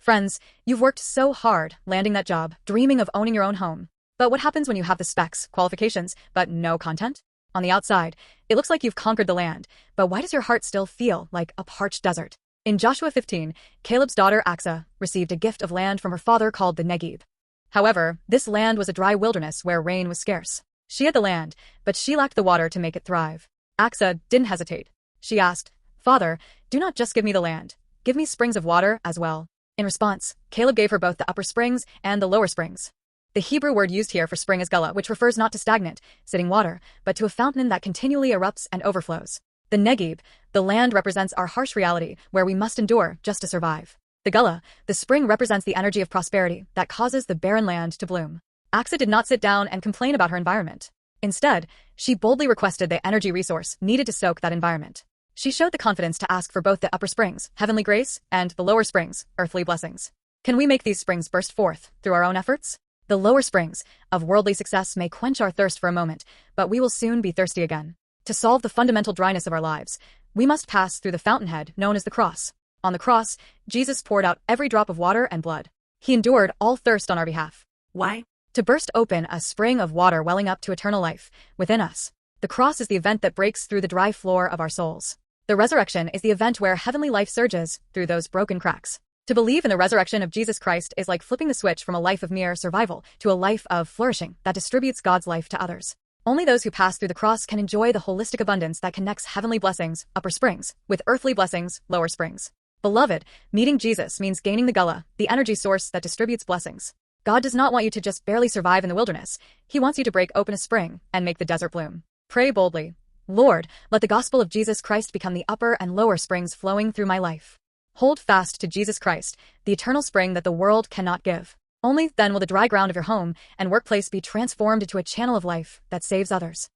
Friends, you've worked so hard landing that job, dreaming of owning your own home. But what happens when you have the specs, qualifications, but no content? On the outside, it looks like you've conquered the land, but why does your heart still feel like a parched desert? In Joshua 15, Caleb's daughter Aksa received a gift of land from her father called the Negev. However, this land was a dry wilderness where rain was scarce. She had the land, but she lacked the water to make it thrive. Aksa didn't hesitate. She asked, "Father, do not just give me the land. Give me springs of water as well." In response, Caleb gave her both the upper springs and the lower springs. The Hebrew word used here for spring is gullah, which refers not to stagnant, sitting water, but to a fountain that continually erupts and overflows. The Negev, the land, represents our harsh reality, where we must endure just to survive. The gullah, the spring, represents the energy of prosperity that causes the barren land to bloom. Aksa did not sit down and complain about her environment. Instead, she boldly requested the energy resource needed to soak that environment. She showed the confidence to ask for both the upper springs, heavenly grace, and the lower springs, earthly blessings. Can we make these springs burst forth through our own efforts? The lower springs of worldly success may quench our thirst for a moment, but we will soon be thirsty again. To solve the fundamental dryness of our lives, we must pass through the fountainhead known as the cross. On the cross, Jesus poured out every drop of water and blood. He endured all thirst on our behalf. Why? To burst open a spring of water welling up to eternal life within us. The cross is the event that breaks through the dry floor of our souls. The resurrection is the event where heavenly life surges through those broken cracks. To believe in the resurrection of Jesus Christ is like flipping the switch from a life of mere survival to a life of flourishing that distributes God's life to others. Only those who pass through the cross can enjoy the holistic abundance that connects heavenly blessings, upper springs, with earthly blessings, lower springs. Beloved, meeting Jesus means gaining the gullah, the energy source that distributes blessings. God does not want you to just barely survive in the wilderness. He wants you to break open a spring and make the desert bloom. Pray boldly. Lord, let the gospel of Jesus Christ become the upper and lower springs flowing through my life. Hold fast to Jesus Christ, the eternal spring that the world cannot give. Only then will the dry ground of your home and workplace be transformed into a channel of life that saves others.